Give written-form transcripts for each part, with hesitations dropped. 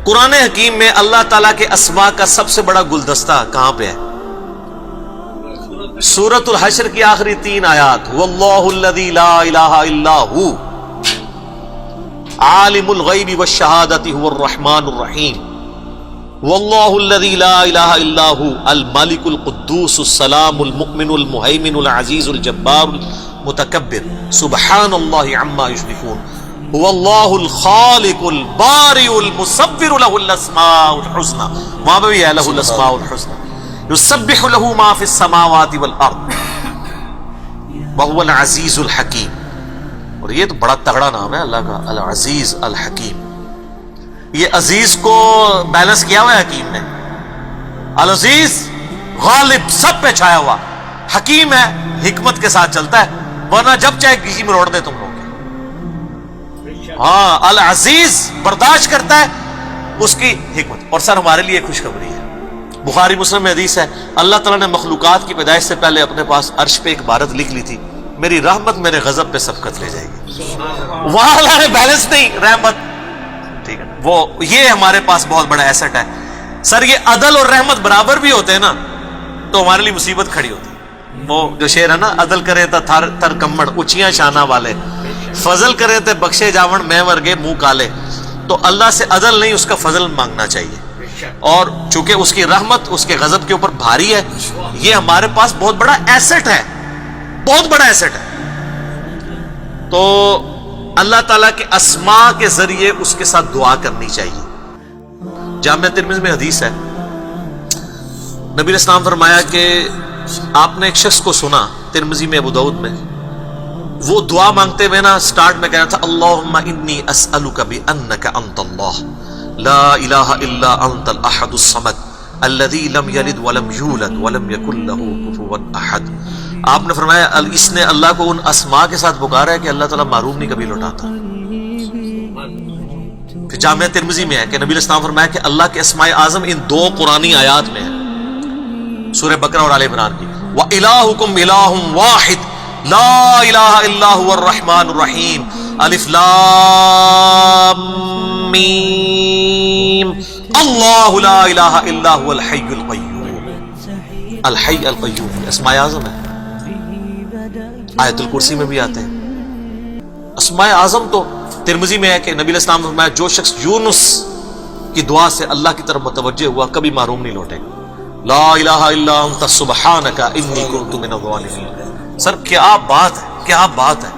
قرآن حکیم میں اللہ تعالیٰ کے اسماء کا سب سے بڑا گلدستہ کہاں پہ ہے؟ سورۃ الحشر کی آخری 3 آیات، واللہ الذی لا الہ الا ہو عالم الغیب والشہادۃ هو الرحمن الرحیم، واللہ الذی لا الہ الا ہو الملک القدوس السلام المؤمن المہیمن العزیز الجبار المتکبر سبحان اللہ عما یشرکون، هو اللہ الخالق البارئ المصور له الاسماء الحسنى، وہاں پہ بھی ہے له الاسماء الحسنى، یسبح له ما فی السماوات والارض وهو العزیز الحکیم۔ اور یہ تو بڑا تگڑا نام ہے اللہ کا، العزیز الحکیم۔ یہ عزیز کو بیلنس کیا ہوا ہے حکیم نے، العزیز غالب سب پہ چھایا ہوا، حکیم ہے حکمت کے ساتھ چلتا ہے، ورنہ جب چاہے کسی میں روڑ دے تم لوگ۔ ہاں العزیز برداشت کرتا ہے اس کی حکمت۔ اور سر ہمارے لیے خوشخبری ہے، بخاری مسلم میں حدیث ہے، اللہ تعالیٰ نے مخلوقات کی پیدائش سے پہلے اپنے پاس عرش پہ ایک عبارت لکھ لی تھی، میری رحمت میرے غضب پہ سبقت لے جائے گی۔ وہاں اللہ نے بیلنس نہیں، رحمت، ٹھیک ہے، وہ یہ ہمارے پاس بہت بڑا ایسٹ ہے۔ سر یہ عدل اور رحمت برابر بھی ہوتے ہیں نا تو ہمارے لیے مصیبت کھڑی ہوتی ہے۔ وہ جو شعر ہے نا، عدل کرے تا تھر کمڑ اونچیاں شانہ والے، فضل کرے تے بخشے جاون میں ورگے منہ کالے۔ تو اللہ سے عدل نہیں، اس کا فضل مانگنا چاہیے، اور چونکہ اس کی رحمت اس کے غضب کے اوپر بھاری ہے، یہ ہمارے پاس بہت بڑا ایسٹ ہے، بہت بڑا ایسٹ ہے۔ تو اللہ تعالیٰ کے اسماء کے ذریعے اس کے ساتھ دعا کرنی چاہیے۔ جامعہ ترمذی میں حدیث ہے، نبی علیہ السلام فرمایا کہ آپ نے ایک شخص کو سنا، ترمذی میں ابو داؤد میں، وہ دعا مانگتے ہوئے نا سٹارٹ میں کہہ رہا تھا اللہم انی اسألک بانک انت اللہ لا الہ الا انت الاحد الصمد الذی لم یلد ولم یولد ولم یکن لہ کفوا احد۔ آپ نے فرمایا اس نے اللہ کو ان اسماء کے ساتھ پکارا ہے کہ اللہ تعالیٰ معروف نہیں کبھی لوٹاتا۔ پھر جامعہ ترمذی میں ہے کہ نبی علیہ السلام فرمایا کہ اللہ کے اسماء اعظم ان 2 قرآنی آیات میں ہیں، سورہ بقرہ اور آل عمران کی، وَإِلَٰهُكُمْ إِلَٰهٌ وَاحِدٌ لا الہ الا هو الرحمن الرحیم الف لام میم اللہ لا الہ الا هو الحی القیوم۔ الحی القیوم اسماء اعظم ہے، آیت الکرسی میں بھی آتے ہیں۔ اسماء اعظم تو ترمذی میں ہے کہ نبی علیہ السلام نے فرمایا جو شخص یونس کی دعا سے اللہ کی طرف متوجہ ہوا کبھی محروم نہیں لوٹے گا، لا الہ الا انت سبحانک انی کنت من الظالمین۔ سر کیا بات ہے، کیا بات ہے،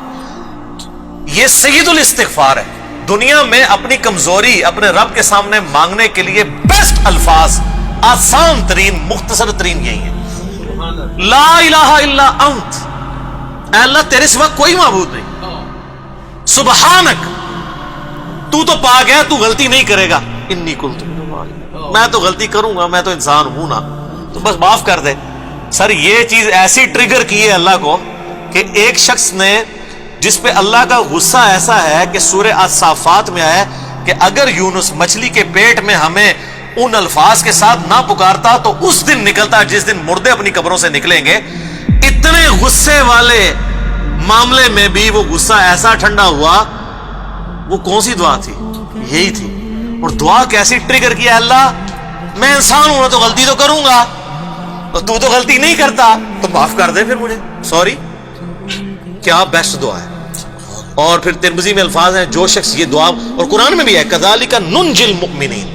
یہ سید الاستغفار ہے۔ دنیا میں اپنی کمزوری اپنے رب کے سامنے مانگنے کے لیے بیسٹ الفاظ، آسان ترین، مختصر ترین یہی ہے، لا الہ الا انت، اے اللہ تیرے سوا کوئی معبود نہیں، سبحانک تو پاک ہے، تو غلطی نہیں کرے گا، انی کنت من الظالمین، میں تو غلطی کروں گا، میں تو انسان ہوں نا، تو بس معاف کر دے۔ سر یہ چیز ایسی ٹریگر کی ہے اللہ کو کہ ایک شخص نے، جس پہ اللہ کا غصہ ایسا ہے کہ سورہ الصافات میں آیا کہ اگر یونس مچھلی کے پیٹ میں ہمیں ان الفاظ کے ساتھ نہ پکارتا تو اس دن نکلتا جس دن مردے اپنی قبروں سے نکلیں گے۔ اتنے غصے والے معاملے میں بھی وہ غصہ ایسا ٹھنڈا ہوا۔ وہ کون سی دعا تھی؟ یہی تھی۔ اور دعا کیسی ٹریگر کیا، اللہ میں انسان ہوں تو غلطی تو کروں گا، تو غلطی نہیں کرتا تو معاف کر دے پھر مجھے، سوری۔ کیا بیسٹ دعا ہے۔ اور پھر ترمذی میں الفاظ ہیں جو شخص یہ دعا، اور قرآن میں بھی ہے کذالک ننجی المؤمنین،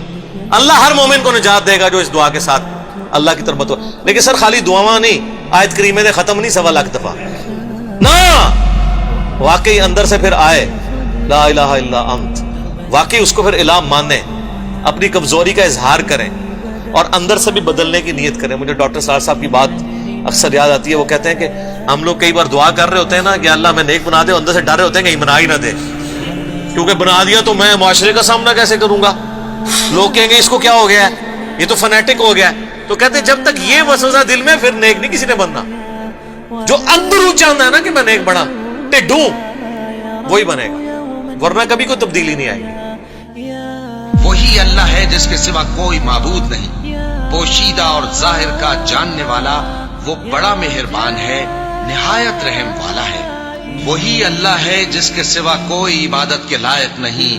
اللہ ہر مومن کو نجات دے گا جو اس دعا کے ساتھ اللہ کی طرف متوجہ۔ لیکن سر خالی دعاواں نہیں، آیت کریمہ نے ختم نہیں 1.25 لاکھ دفعہ نا، واقعی اندر سے پھر آئے لا الہ الا انت، واقعی اس کو پھر الہ مانیں، اپنی کمزوری کا اظہار کریں اور اندر سے بھی بدلنے کی نیت کریں۔ مجھے ڈاکٹر صاحب کی بات اکثر یاد آتی ہے، وہ کہتے ہیں کہ ہم لوگ کئی بار دعا کر رہے ہوتے ہیں نا کہ اللہ میں نیک بنا دے، اندر سے ڈر رہے ہوتے ہیں کہ بنا ہی نہ دے، کیونکہ بنا دیا تو میں معاشرے کا سامنا کیسے کروں گا، لوگ کہیں گے اس کو کیا ہو گیا ہے، یہ تو فنیٹک ہو گیا ہے۔ تو کہتے ہیں جب تک یہ وسوسہ دل میں، پھر نیک نہیں کسی نے بننا۔ جو اندر چاہتا ہے نا کہ میں نیک بنا، ٹڈوں وہی بنے گا، ورنہ کبھی کوئی تبدیلی نہیں آئے گی۔ وہی اللہ ہے جس کے سوا کوئی معبود نہیں، پوشیدہ اور ظاہر کا جاننے والا، وہ بڑا مہربان ہے، نہایت رحم والا ہے۔ وہی اللہ ہے جس کے سوا کوئی عبادت کے لائق نہیں،